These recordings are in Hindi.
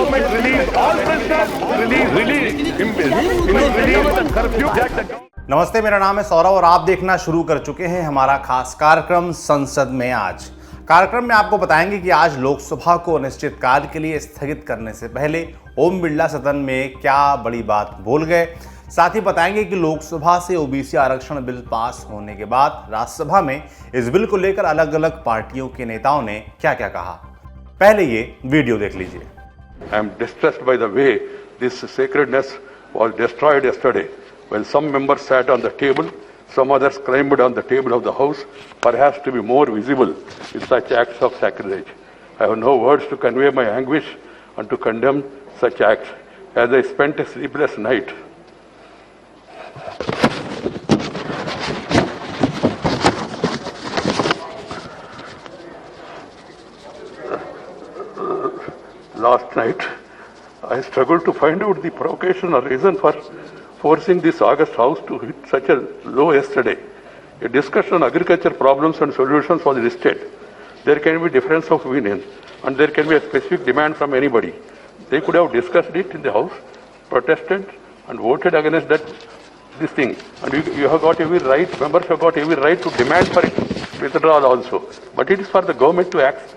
government release all prisoners, release the curfew. नमस्ते, मेरा नाम है सौरभ और आप देखना शुरू कर चुके हैं हमारा खास कार्यक्रम संसद में आज। कार्यक्रम में आपको बताएंगे कि आज लोकसभा को अनिश्चितकाल के लिए स्थगित करने से पहले ओम बिरला सदन में क्या बड़ी बात बोल गए। साथ ही बताएंगे कि लोकसभा से ओबीसी आरक्षण बिल पास होने के बाद राज्यसभा में इस बिल को लेकर अलग अलग पार्टियों के नेताओं ने क्या क्या कहा। पहले ये वीडियो देख लीजिए। I am distressed by the way this sacredness was destroyed yesterday. When some members sat on the table, some others climbed on the table of the House, perhaps to be more visible in such acts of sacrilege. I have no words to convey my anguish and to condemn such acts. As I spent a sleepless night, last night, I struggled to find out the provocation or reason for forcing this August House to hit such a low yesterday. A discussion on agriculture problems and solutions was listed. There can be difference of opinion and there can be a specific demand from anybody. They could have discussed it in the House, protested and voted against this thing. And you have got every right, members have got every right to demand for it withdrawal also. But it is for the government to act.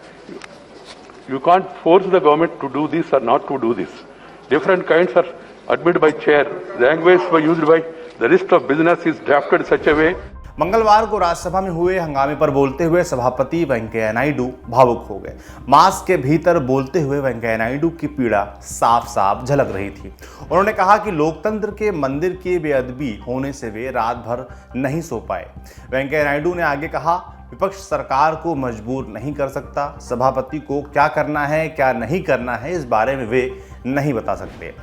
You can't force the government to do this or not to do this. Different kinds are admitted by chair. Language used by the list of business is drafted such a way. मंगलवार को राज्यसभा में हुए हंगामे पर बोलते हुए सभापति वेंकैया नायडू भावुक हो गए। मास्क के भीतर बोलते हुए वेंकैया नायडू की पीड़ा साफ साफ झलक रही थी। उन्होंने कहा कि लोकतंत्र के मंदिर के बेअदबी होने से वे रात भर नहीं सो पाए। वेंकैया नायडू ने आगे कहा, विपक्ष सरकार को मजबूर नहीं कर सकता। सभापति को क्या करना है क्या नहीं करना है इस बारे में वे नहीं बता सकते।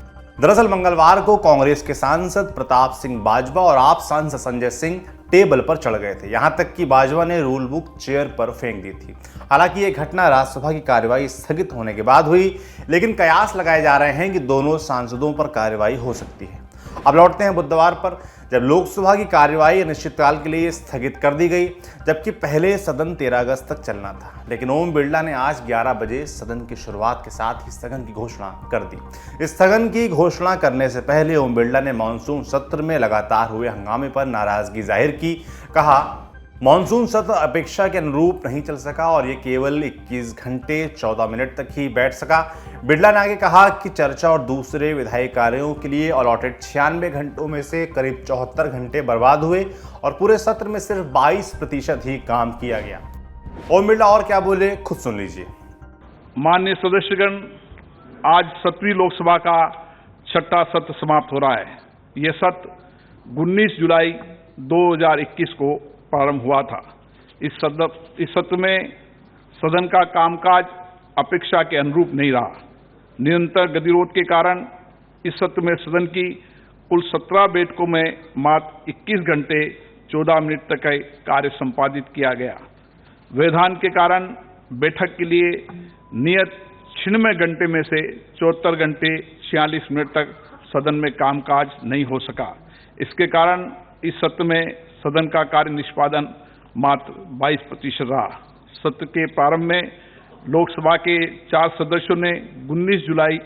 दरअसल मंगलवार को कांग्रेस के सांसद प्रताप सिंह बाजवा और आप सांसद संजय सिंह टेबल पर चढ़ गए थे। यहां तक कि बाजवा ने रूल बुक चेयर पर फेंक दी थी। हालांकि यह घटना राज्यसभा की कार्यवाही स्थगित होने के बाद हुई, लेकिन कयास लगाए जा रहे हैं कि दोनों सांसदों पर कार्यवाही हो सकती है। अब लौटते हैं बुधवार पर, जब लोकसभा की कार्यवाही अनिश्चितकाल के लिए स्थगित कर दी गई, जबकि पहले सदन 13 अगस्त तक चलना था। लेकिन ओम बिरला ने आज 11 बजे सदन की शुरुआत के साथ ही स्थगन की घोषणा कर दी। स्थगन की घोषणा करने से पहले ओम बिरला ने मानसून सत्र में लगातार हुए हंगामे पर नाराजगी जाहिर की। कहा, मानसून सत्र अपेक्षा के अनुरूप नहीं चल सका और ये केवल 21 घंटे 14 मिनट तक ही बैठ सका। बिरला ने आगे कहा कि चर्चा और दूसरे विधायी कार्यों के लिए अलॉटेड 96 घंटों में से करीब 74 घंटे बर्बाद हुए और पूरे सत्र में सिर्फ 22% ही काम किया गया। ओम बिरला और क्या बोले, खुद सुन लीजिए। माननीय सदस्यगण, आज 7वीं लोकसभा का छठा सत्र समाप्त हो रहा है। यह सत्र 19 जुलाई 2021 को प्रारंभ हुआ था। इस सत्र में सदन का कामकाज अपेक्षा के अनुरूप नहीं रहा। निरंतर गतिरोध के कारण इस सत्र में सदन की कुल 17 बैठकों में मात्र 21 घंटे 14 मिनट तक का कार्य संपादित किया गया। व्यवधान के कारण बैठक के लिए नियत 96 घंटे में से 74 घंटे 46 मिनट तक सदन में कामकाज नहीं हो सका। इसके कारण इस सत्र में सदन का कार्य निष्पादन मात्र 22% रहा। सत्र के प्रारंभ में लोकसभा के 4 सदस्यों ने 19 जुलाई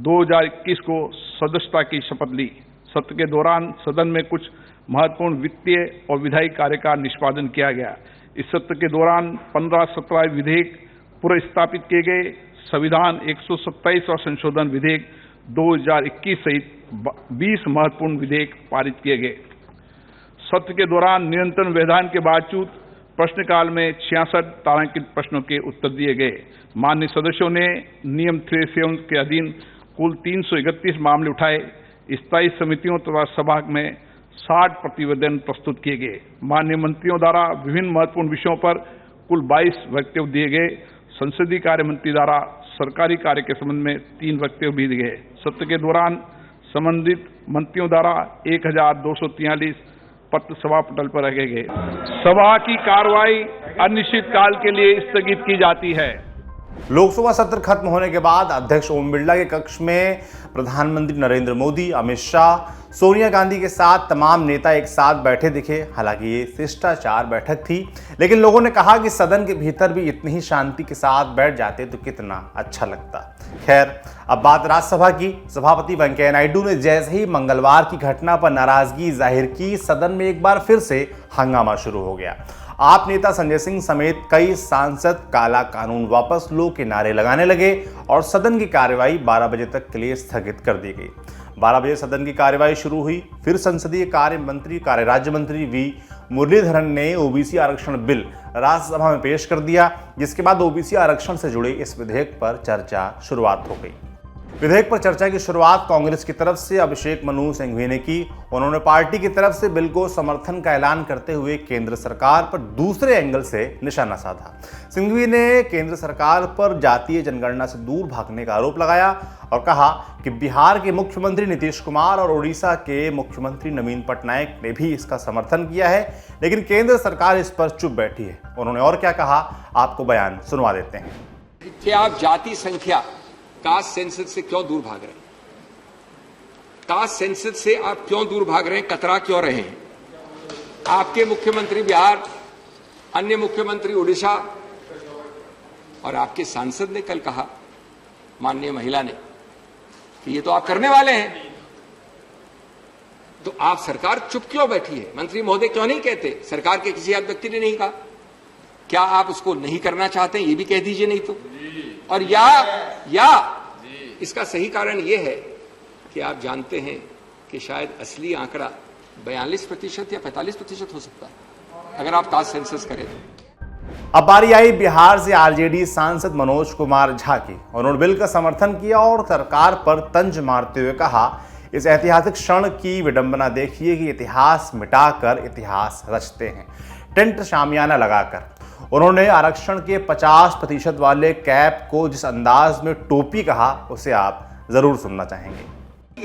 2021 को सदस्यता की शपथ ली। सत्र के दौरान सदन में कुछ महत्वपूर्ण वित्तीय और विधायी कार्य का निष्पादन किया गया। इस सत्र के दौरान 15-17 विधेयक पुनर्स्थापित किए गए। संविधान 127 और संशोधन विधेयक 2021 सहित 20 महत्वपूर्ण विधेयक पारित किए गए। सत्र के दौरान निरंतर व्यवधान के बावजूद प्रश्नकाल में 66 तारांकित प्रश्नों के उत्तर दिए गए। माननीय सदस्यों ने नियम 3 के अधीन कुल 331 मामले उठाए। स्थायी समितियों तथा सभा में 60 प्रतिवेदन प्रस्तुत किए गए। माननीय मंत्रियों द्वारा विभिन्न महत्वपूर्ण विषयों पर कुल 22 वक्तव्य दिए गए। संसदीय कार्य मंत्री द्वारा सरकारी कार्य के संबंध में 3 वक्तव्य भी दिए गए। सत्र के दौरान संबंधित मंत्रियों द्वारा 1243 पत्र सभा पटल पर रखे गए। सभा की कार्रवाई अनिश्चित काल के लिए स्थगित की जाती है। लोकसभा सत्र खत्म होने के बाद अध्यक्ष ओम बिरला के कक्ष में प्रधानमंत्री नरेंद्र मोदी, अमित शाह, सोनिया गांधी के साथ तमाम नेता एक साथ बैठे दिखे। हालांकि ये शिष्टाचार बैठक थी, लेकिन लोगों ने कहा कि सदन के भीतर भी इतनी ही शांति के साथ बैठ जाते तो कितना अच्छा लगता। खैर, अब बात राज्यसभा की। सभापति वेंकैया नायडू ने जैसे ही मंगलवार की घटना पर नाराजगी जाहिर की, सदन में एक बार फिर से हंगामा शुरू हो गया। आप नेता संजय सिंह समेत कई सांसद काला कानून वापस लो के नारे लगाने लगे और सदन की कार्यवाही 12 बजे तक के लिए स्थगित कर दी गई। 12 बजे सदन की कार्यवाही शुरू हुई। फिर संसदीय कार्य राज्य मंत्री वी मुरलीधरन ने ओबीसी आरक्षण बिल राज्यसभा में पेश कर दिया, जिसके बाद ओबीसी आरक्षण से जुड़े इस विधेयक पर चर्चा शुरुआत हो गई। विधेयक पर चर्चा की शुरुआत कांग्रेस की तरफ से अभिषेक मनु सिंघवी ने की। उन्होंने पार्टी की तरफ से बिल को समर्थन का ऐलान करते हुए केंद्र सरकार पर दूसरे एंगल से निशाना साधा। सिंघवी ने केंद्र सरकार पर जातीय जनगणना से दूर भागने का आरोप लगाया और कहा कि बिहार के मुख्यमंत्री नीतीश कुमार और ओडिशा के मुख्यमंत्री नवीन पटनायक ने भी इसका समर्थन किया है, लेकिन केंद्र सरकार इस पर चुप बैठी है। उन्होंने और क्या कहा, आपको बयान सुनवा देते हैं। कि आप जाति संख्या कास्ट सेंसस से क्यों दूर भाग रहे हैं? कास्ट सेंसस से आप क्यों दूर भाग रहे हैं? कतरा क्यों रहे हैं? आपके मुख्यमंत्री बिहार, अन्य मुख्यमंत्री उड़ीसा और आपके सांसद ने कल कहा, माननीय महिला ने, कि ये तो आप करने वाले हैं। तो आप सरकार चुप क्यों बैठी है? मंत्री महोदय क्यों नहीं कहते? सरकार के किसी एक व्यक्ति ने नहीं कहा। क्या आप उसको नहीं करना चाहते? ये भी कह दीजिए नहीं तो। और या इसका सही कारण यह है कि आप जानते हैं कि शायद असली आंकड़ा 42% या 45% हो सकता है अगर आप कास्ट सेंसस करें तो। अब बारी आई बिहार से आरजेडी सांसद मनोज कुमार झा की। उन्होंने बिल का समर्थन किया और सरकार पर तंज मारते हुए कहा, इस ऐतिहासिक क्षण की विडंबना देखिए कि इतिहास मिटाकर इतिहास रचते हैं, टेंट शामियाना लगाकर। उन्होंने आरक्षण के 50% वाले कैप को जिस अंदाज में टोपी कहा, उसे आप जरूर सुनना चाहेंगे।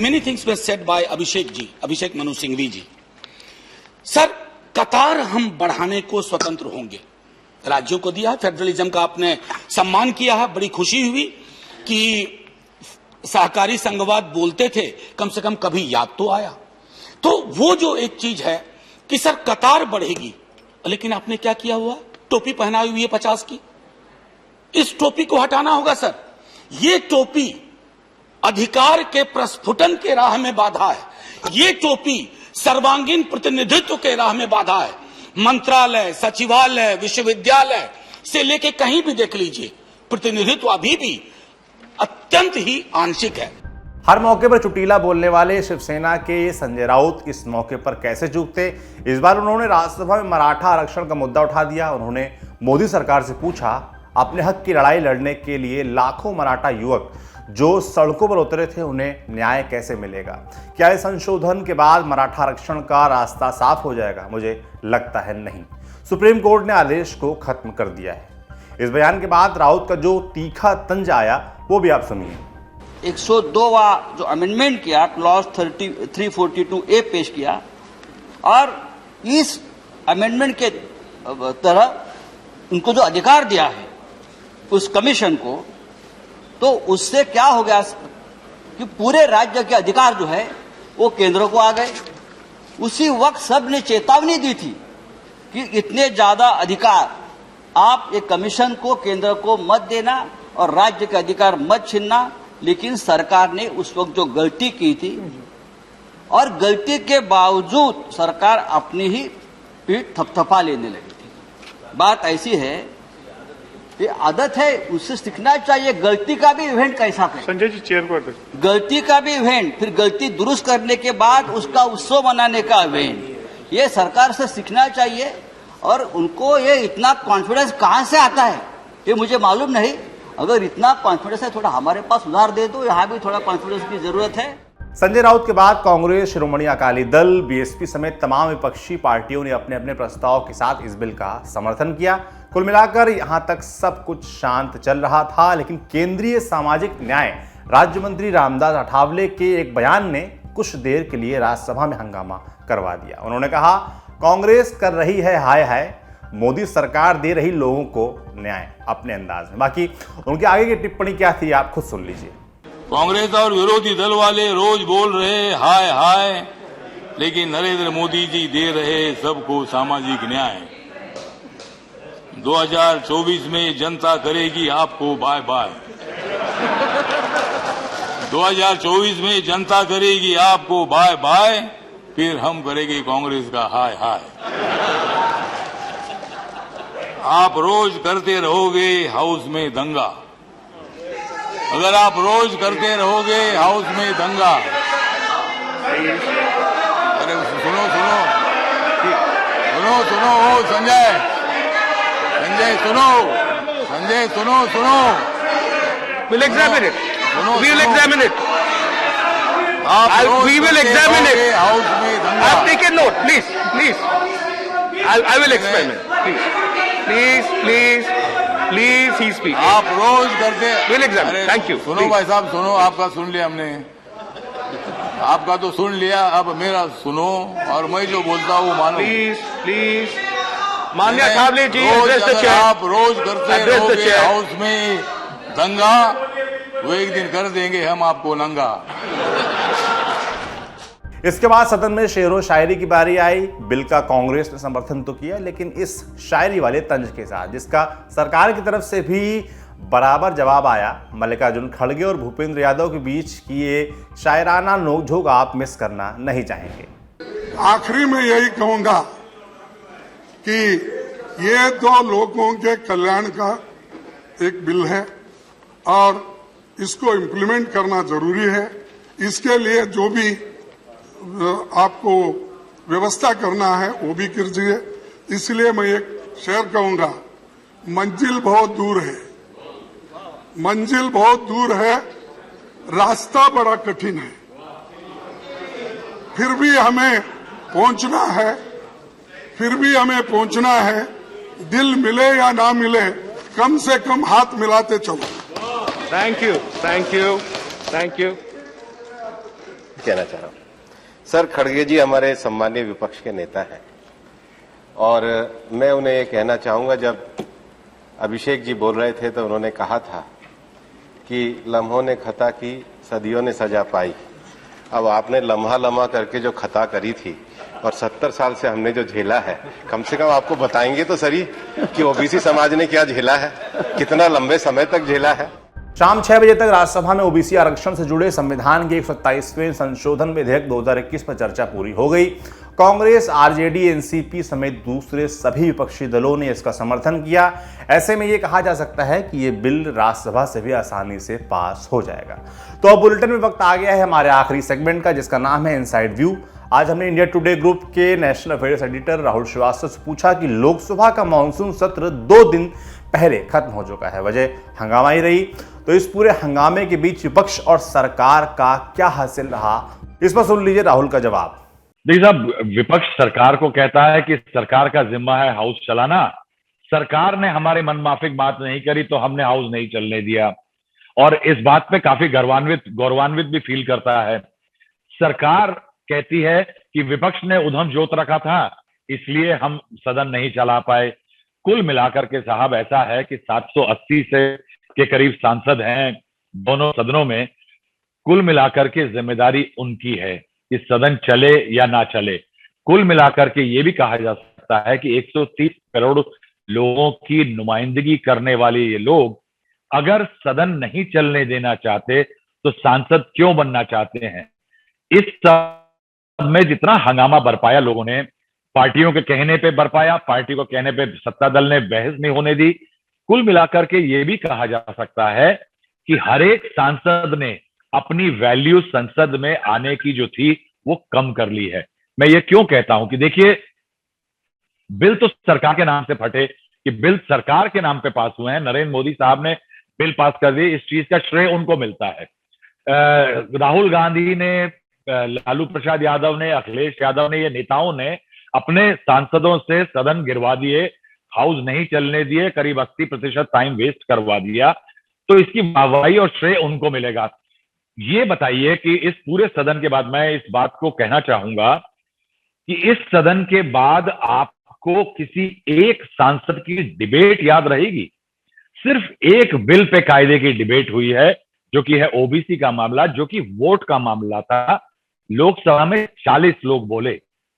Many things were said by Abhishek Manu Singhvi ji. Sir, कतार हम बढ़ाने को स्वतंत्र होंगे, राज्यों को दिया, फेडरलिज्म का आपने सम्मान किया है, बड़ी खुशी हुई कि सहकारी संघवाद बोलते थे, कम से कम कभी याद तो आया। तो वो जो एक चीज है कि सर कतार बढ़ेगी, लेकिन आपने क्या किया हुआ? टोपी पहनाई हुई है 50 की। इस टोपी को हटाना होगा सर। ये टोपी अधिकार के प्रस्फुटन के राह में बाधा है। ये टोपी सर्वांगीण प्रतिनिधित्व के राह में बाधा है। मंत्रालय, सचिवालय, विश्वविद्यालय से लेके कहीं भी देख लीजिए, प्रतिनिधित्व अभी भी अत्यंत ही आंशिक है। हर मौके पर चुटीला बोलने वाले शिवसेना के संजय राउत इस मौके पर कैसे चूकते? इस बार उन्होंने राज्यसभा में मराठा आरक्षण का मुद्दा उठा दिया। उन्होंने मोदी सरकार से पूछा, अपने हक की लड़ाई लड़ने के लिए लाखों मराठा युवक जो सड़कों पर उतरे थे, उन्हें न्याय कैसे मिलेगा? क्या इस संशोधन के बाद मराठा आरक्षण का रास्ता साफ हो जाएगा? मुझे लगता है नहीं। सुप्रीम कोर्ट ने आदेश को खत्म कर दिया है। इस बयान के बाद राउत का जो तीखा तंज आया, वो भी आप सुनिए। 102वां जो अमेंडमेंट किया, क्लॉज 342A पेश किया, और इस अमेंडमेंट के तरह उनको जो अधिकार दिया है उस कमीशन को, तो उससे क्या हो गया कि पूरे राज्य के अधिकार जो है वो केंद्र को आ गए। उसी वक्त सब ने चेतावनी दी थी कि इतने ज्यादा अधिकार आप एक कमीशन को, केंद्र को मत देना और राज्य के अधिकार मत छीनना। लेकिन सरकार ने उस वक्त जो गलती की थी, और गलती के बावजूद सरकार अपनी ही पीठ थपथपा लेने लगी थी। बात ऐसी है, ये आदत है, उससे सीखना चाहिए। गलती का भी इवेंट कैसा करें, संजय जी चेयर को गलती का भी इवेंट, फिर गलती दुरुस्त करने के बाद उसका उत्सव मनाने का इवेंट, ये सरकार से सीखना चाहिए। और उनको ये इतना कॉन्फिडेंस कहां से आता है ये मुझे मालूम नहीं। अगर इतना कॉन्फिडेंस है, थोड़ा हमारे पास उधार दे दो, यहाँ भी थोड़ा कॉन्फिडेंस की जरूरत है। संजय राउत के बाद कांग्रेस, शिरोमणि अकाली दल, बीएसपी समेत तमाम विपक्षी पार्टियों ने अपने अपने प्रस्ताव के साथ इस बिल का समर्थन किया। कुल मिलाकर यहां तक सब कुछ शांत चल रहा था, लेकिन केंद्रीय सामाजिक न्याय राज्य मंत्री रामदास अठावले के एक बयान ने कुछ देर के लिए राज्यसभा में हंगामा करवा दिया। उन्होंने कहा, कांग्रेस कर रही है हाय हाय, मोदी सरकार दे रही लोगों को न्याय अपने अंदाज में। बाकी उनके आगे की टिप्पणी क्या थी आप खुद सुन लीजिए। कांग्रेस और विरोधी दल वाले रोज बोल रहे हाय हाय, लेकिन नरेंद्र मोदी जी दे रहे सबको सामाजिक न्याय। 2024 में जनता करेगी आपको बाय बाय। 2024 में जनता करेगी आपको बाय बाय, फिर हम करेंगे कांग्रेस का हाय हाय। आप रोज करते रहोगे हाउस में दंगा, अगर आप रोज करते रहोगे हाउस में दंगा। अरे सुनो सुनो सुनो सुनो ओ संजय सुनो, संजय सुनो। We'll examine it. We'll examine it. We will examine it. House में दंगा। I've taken note. Please. I will explain it. Please. He speak. आप रोज करते। We'll examine. Thank you. सुनो भाई साहब सुनो, आपका सुन लिया हमने, आपका तो सुन लिया, अब मेरा सुनो और मैं जो बोलता हूँ मानो। Please. मान्य साहब जी, आप रोज करते रहोगे हाउस में दंगा, वो एक दिन कर देंगे हम आपको नंगा। इसके बाद सदन में शेरो शायरी की बारी आई। बिल का कांग्रेस ने समर्थन तो किया, लेकिन इस शायरी वाले तंज के साथ, जिसका सरकार की तरफ से भी बराबर जवाब आया। मल्लिकार्जुन खड़गे और भूपेंद्र यादव के बीच की ये शायराना नोकझोंक आप मिस करना नहीं चाहेंगे। आखिरी में यही कहूंगा कि ये दो लोगों के कल्याण का एक बिल है और इसको इम्प्लीमेंट करना जरूरी है। इसके लिए जो भी आपको व्यवस्था करना है वो भी कीजिए। इसलिए मैं एक शेर कहूंगा, मंजिल बहुत दूर है, रास्ता बड़ा कठिन है, फिर भी हमें पहुंचना है। दिल मिले या ना मिले, कम से कम हाथ मिलाते चलो। Thank you. कहना चाह रहा हूं सर, खड़गे जी हमारे सम्मानीय विपक्ष के नेता हैं और मैं उन्हें ये कहना चाहूंगा, जब अभिषेक जी बोल रहे थे तो उन्होंने कहा था कि लम्हों ने खता की, सदियों ने सजा पाई। अब आपने लम्हा करके जो खता करी थी और 70 साल से हमने जो झेला है, कम से कम आपको बताएंगे तो सही कि ओबीसी समाज ने क्या झेला है, कितना लंबे समय तक झेला है। शाम 6 बजे तक राज्यसभा में ओबीसी आरक्षण से जुड़े संविधान के 127वें संशोधन विधेयक 2021 पर चर्चा पूरी हो गई। कांग्रेस, आरजेडी, एनसीपी समेत दूसरे सभी विपक्षी दलों ने इसका समर्थन किया। ऐसे में यह कहा जा सकता है कि यह बिल राज्यसभा से भी आसानी से पास हो जाएगा। तो अब बुलेटिन में वक्त आ गया है हमारे आखिरी सेगमेंट का, जिसका नाम है इनसाइड व्यू। आज हमने इंडिया टुडे ग्रुप के national affairs editor Rahul Shrivastava से पूछा कि लोकसभा का मानसून सत्र 2 दिन पहले खत्म हो चुका है, वजह हंगामा ही रही। तो इस पूरे हंगामे के बीच विपक्ष और सरकार का क्या हासिल रहा, इस पर सुन लीजिए राहुल का जवाब। देखिए साहब, विपक्ष सरकार को कहता है कि सरकार का जिम्मा है हाउस चलाना, सरकार ने हमारे मनमाफिक बात नहीं करी तो हमने हाउस नहीं चलने दिया, और इस बात पे काफी गौरवान्वित भी फील करता है। सरकार कहती है कि विपक्ष ने उधम जोत रखा था इसलिए हम सदन नहीं चला पाए। कुल मिलाकर के साहब ऐसा है कि 780 से के करीब सांसद हैं दोनों सदनों में। कुल मिलाकर के जिम्मेदारी उनकी है कि सदन चले या ना चले। कुल मिलाकर के ये भी कहा जा सकता है कि 130 करोड़ लोगों की नुमाइंदगी करने वाले ये लोग अगर सदन नहीं चलने देना चाहते तो सांसद क्यों बनना चाहते हैं। इस सब में जितना हंगामा बरपाया लोगों ने, पार्टियों के कहने पे बरपाया, पार्टी को कहने पे सत्ता दल ने बहस नहीं होने दी। कुल मिलाकर के ये भी कहा जा सकता है कि हर एक सांसद ने अपनी वैल्यू संसद में आने की जो थी वो कम कर ली है। मैं ये क्यों कहता हूं कि देखिए, बिल तो सरकार के नाम से फटे, कि बिल सरकार के नाम पे पास हुए हैं। नरेंद्र मोदी साहब ने बिल पास कर दिए, इस चीज का श्रेय उनको मिलता है। राहुल गांधी ने, लालू प्रसाद यादव ने, अखिलेश यादव ने, ये नेताओं ने अपने सांसदों से सदन गिरवा दिए, हाउस नहीं चलने दिए, करीब 80% टाइम वेस्ट करवा दिया। तो इसकी वाहवाही और श्रेय उनको मिलेगा। ये बताइए कि इस पूरे सदन के बाद, मैं इस बात को कहना चाहूंगा कि इस सदन के बाद आपको किसी एक सांसद की डिबेट याद रहेगी? सिर्फ एक बिल पे कायदे की डिबेट हुई है, जो कि है ओबीसी का मामला, जो कि वोट का मामला था। लोकसभा में 40 लोग बोले,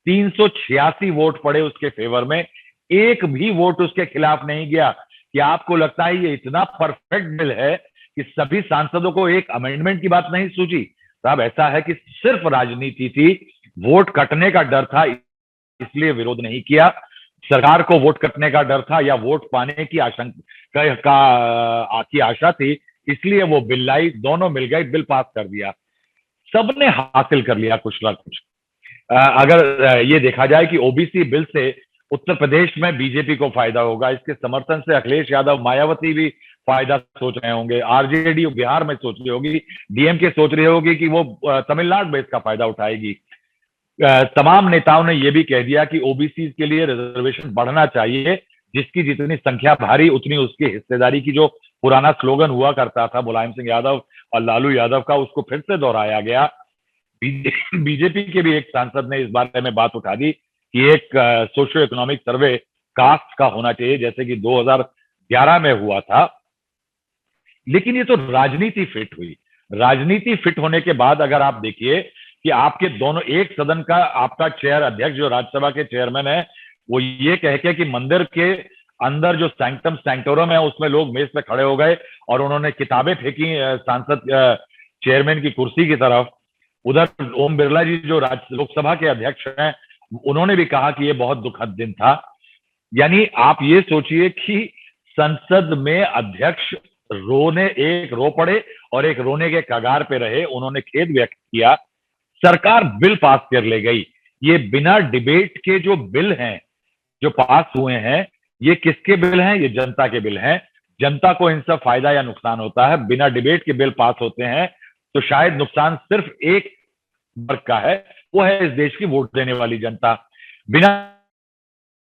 386 वोट पड़े उसके फेवर में, एक भी वोट उसके खिलाफ नहीं गया। क्या आपको लगता है ये इतना परफेक्ट बिल है कि सभी सांसदों को एक अमेंडमेंट की बात नहीं सूझी? साहब, ऐसा है कि सिर्फ राजनीति थी, वोट कटने का डर था, इसलिए विरोध नहीं किया। सरकार को वोट कटने का डर था या वोट पाने की आशा थी, इसलिए वो बिल लाई, दोनों मिल गए, बिल पास कर दिया। सबने हासिल कर लिया कुछ ना कुछ। अगर ये देखा जाए कि ओबीसी बिल से उत्तर प्रदेश में बीजेपी को फायदा होगा, इसके समर्थन से अखिलेश यादव, मायावती भी फायदा सोच रहे होंगे, आरजेडी बिहार में सोच रही होगी, डीएमके सोच रही होगी कि वो तमिलनाडु में इसका फायदा उठाएगी। तमाम नेताओं ने यह भी कह दिया कि ओबीसी के लिए रिजर्वेशन बढ़ना चाहिए, जिसकी जितनी संख्या भारी उतनी उसकी हिस्सेदारी की जो पुराना स्लोगन हुआ करता था मुलायम सिंह यादव और लालू यादव का, उसको फिर से दोहराया गया। बीजेपी के भी एक सांसद ने इस बारे में बात उठा दी कि एक सोशियो इकोनॉमिक सर्वे कास्ट का होना चाहिए, जैसे कि 2011 में हुआ था। लेकिन ये तो राजनीति फिट हुई। राजनीति फिट होने के बाद अगर आप देखिए कि आपके दोनों, एक सदन का आपका चेयर अध्यक्ष जो राज्यसभा के चेयरमैन है, वो ये कह के कि मंदिर के अंदर जो सैंक्टम सैंक्टोरम है उसमें लोग मेज पे खड़े हो गए और उन्होंने किताबें फेंकी सांसद चेयरमैन की कुर्सी की तरफ। उधर ओम बिरला जी जो लोकसभा के अध्यक्ष हैं, उन्होंने भी कहा कि ये बहुत दुखद दिन था। यानी आप ये सोचिए कि संसद में अध्यक्ष रो पड़े और एक रोने के कगार पे रहे, उन्होंने खेद व्यक्त किया। सरकार बिल पास कर ले गई। ये बिना डिबेट के जो बिल हैं, जो पास हुए हैं, ये किसके बिल हैं? ये जनता के बिल हैं। जनता को इनसे फायदा या नुकसान होता है। बिना डिबेट के बिल पास होते हैं तो शायद नुकसान सिर्फ एक वर्ग का है, वो है इस देश की वोट देने वाली जनता। बिना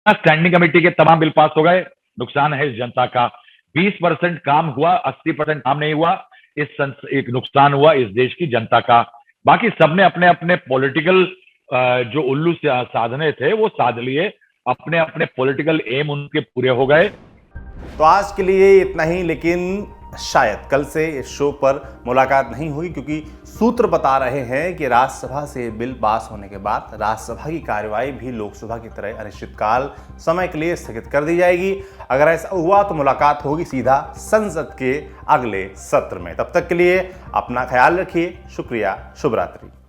स्टैंडिंग कमेटी के तमाम बिल पास हो गए, नुकसान है इस जनता का। 20% काम हुआ, 80% काम नहीं हुआ, एक नुकसान हुआ इस देश की जनता का। बाकी सबने अपने अपने पॉलिटिकल जो उल्लू से साधने थे वो साध लिए, अपने अपने पॉलिटिकल एम उनके पूरे हो गए। तो आज के लिए इतना ही, लेकिन शायद कल से इस शो पर मुलाकात नहीं हुई, क्योंकि सूत्र बता रहे हैं कि राज्यसभा से बिल पास होने के बाद राज्यसभा की कार्यवाही भी लोकसभा की तरह अनिश्चितकाल समय के लिए स्थगित कर दी जाएगी। अगर ऐसा हुआ तो मुलाकात होगी सीधा संसद के अगले सत्र में। तब तक के लिए अपना ख्याल रखिए। शुक्रिया। शुभ रात्रि।